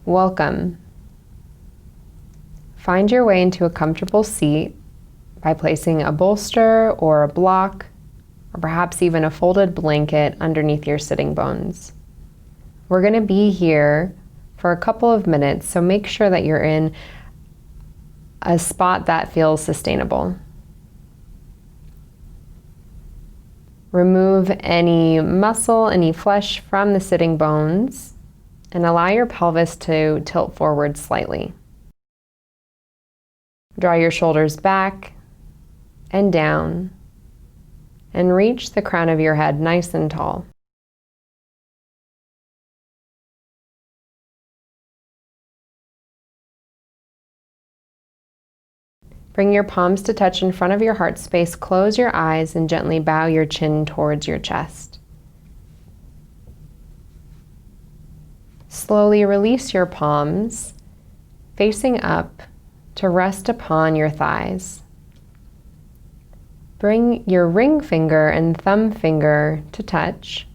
Welcome. Find your way into a comfortable seat by placing a bolster or a block, or perhaps even a folded blanket underneath your sitting bones. We're going to be here for a couple of minutes, so make sure that you're in a spot that feels sustainable. Remove any muscle, any flesh from the sitting bones, and allow your pelvis to tilt forward slightly. Draw your shoulders back and down, and reach the crown of your head nice and tall. Bring your palms to touch in front of your heart space, close your eyes, and gently bow your chin towards your chest. Slowly release your palms, facing up to rest upon your thighs. Bring your ring finger and thumb finger to touch,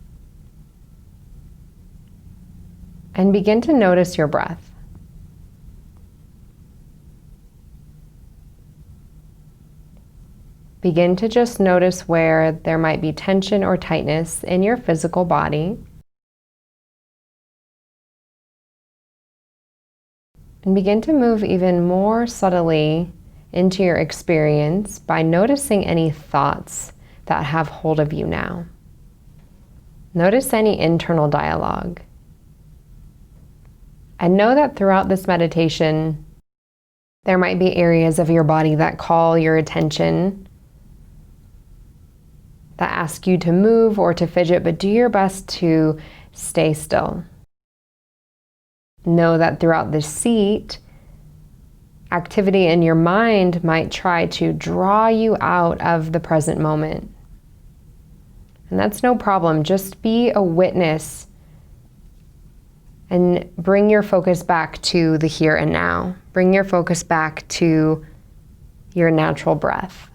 and begin to notice your breath. Begin to just notice where there might be tension or tightness in your physical body. And begin to move even more subtly into your experience by noticing any thoughts that have hold of you now. Notice any internal dialogue. And know that throughout this meditation, there might be areas of your body that call your attention, that ask you to move or to fidget, but do your best to stay still. Know that throughout this seat, activity in your mind might try to draw you out of the present moment. And that's no problem. Just be a witness and bring your focus back to the here and now. Bring your focus back to your natural breath.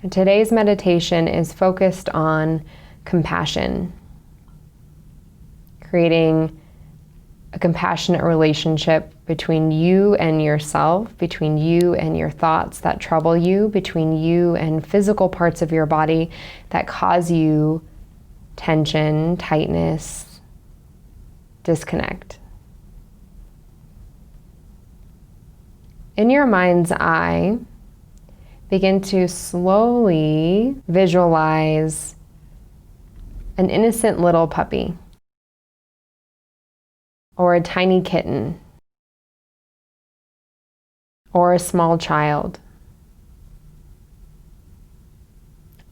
And today's meditation is focused on compassion, creating a compassionate relationship between you and yourself, between you and your thoughts that trouble you, between you and physical parts of your body that cause you tension, tightness, disconnect. In your mind's eye, begin to slowly visualize an innocent little puppy or a tiny kitten or a small child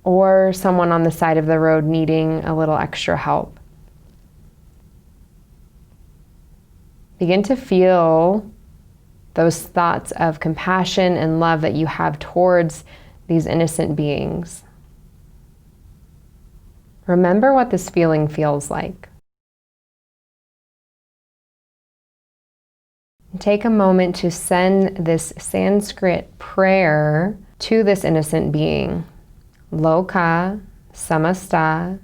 or someone on the side of the road needing a little extra help. Begin to feel those thoughts of compassion and love that you have towards these innocent beings. Remember what this feeling feels like. Take a moment to send this Sanskrit prayer to this innocent being. Loka Samastha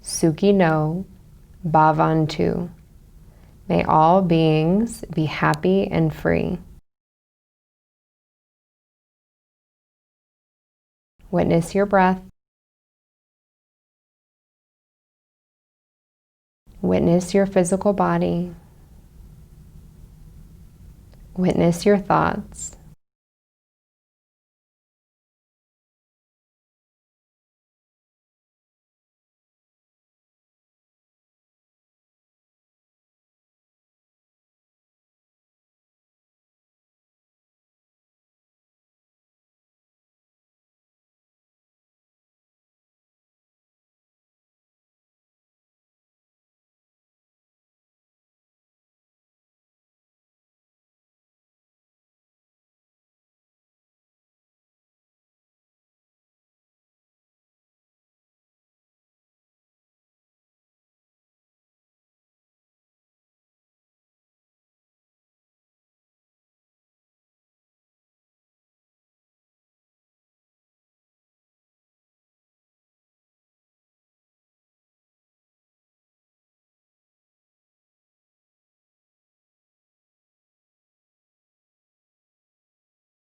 Sukhino Bhavantu. May all beings be happy and free. Witness your breath. Witness your physical body. Witness your thoughts.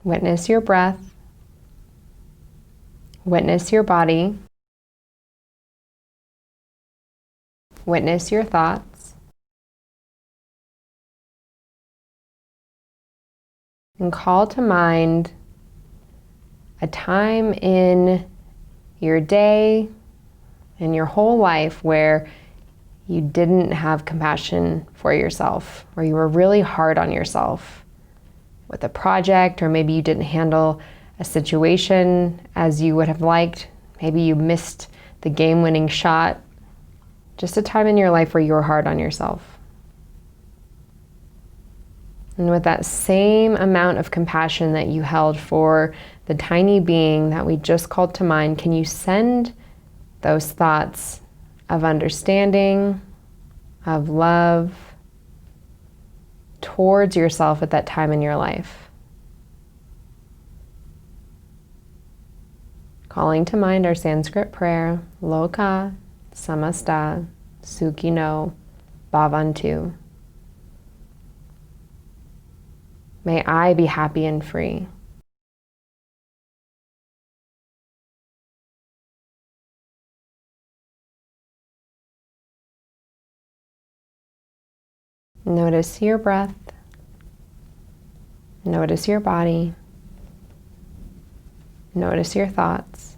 Witness your breath. Witness your body. Witness your thoughts. And call to mind a time in your day, in your whole life, where you didn't have compassion for yourself, or you were really hard on yourself with a project, or maybe you didn't handle a situation as you would have liked. Maybe you missed the game-winning shot. Just a time in your life where you were hard on yourself. And with that same amount of compassion that you held for the tiny being that we just called to mind, can you send those thoughts of understanding, of love, towards yourself at that time in your life? Calling to mind our Sanskrit prayer, Loka Samastha Sukhino Bhavantu. May I be happy and free. Notice your breath. Notice your body. Notice your thoughts.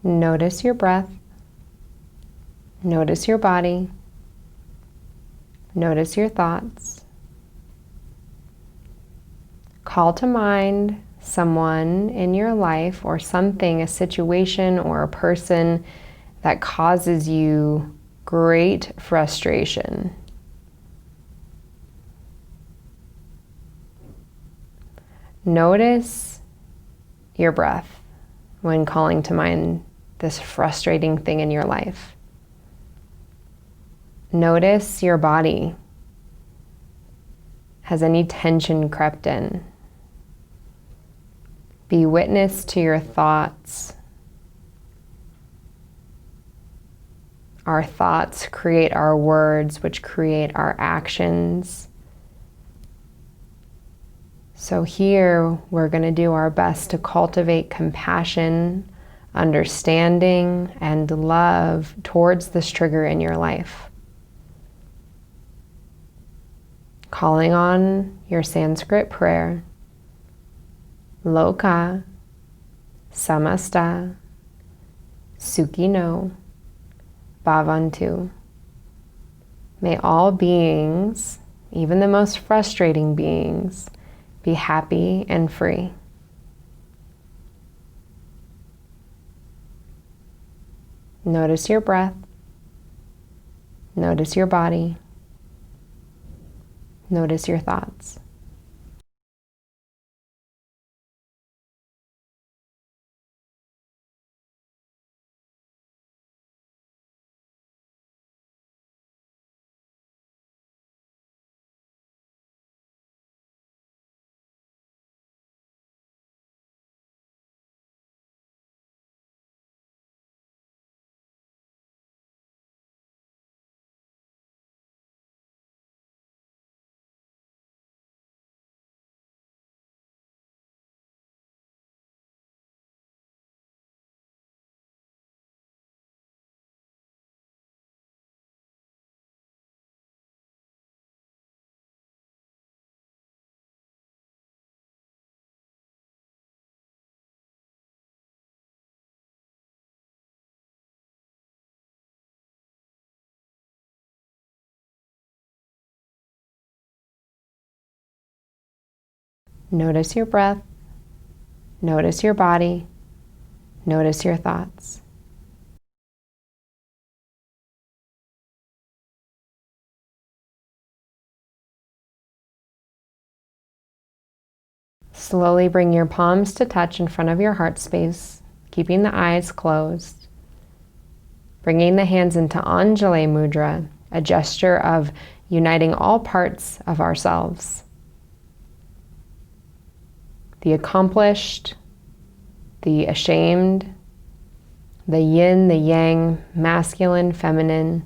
Notice your breath. Notice your body. Notice your thoughts. Call to mind someone in your life or something, a situation or a person that causes you great frustration. Notice your breath when calling to mind this frustrating thing in your life. Notice your body. Has any tension crept in? Be witness to your thoughts. Our thoughts create our words, which create our actions. So here, we're going to do our best to cultivate compassion, understanding, and love towards this trigger in your life. Calling on your Sanskrit prayer, Loka Samastha Sukhino Bhavantu. May all beings, even the most frustrating beings, be happy and free. Notice your breath. Notice your body. Notice your thoughts. Notice your breath. Notice your body. Notice your thoughts. Slowly bring your palms to touch in front of your heart space, keeping the eyes closed. Bringing the hands into Anjali Mudra, a gesture of uniting all parts of ourselves. The accomplished, the ashamed, the yin, the yang, masculine, feminine,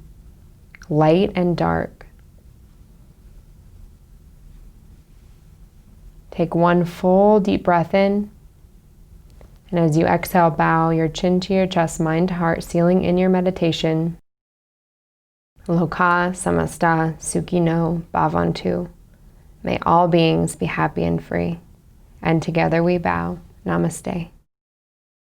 light and dark. Take one full deep breath in, and as you exhale, bow your chin to your chest, mind to heart, sealing in your meditation. Loka Samastha Sukhino Bhavantu. May all beings be happy and free. And together we bow. Namaste.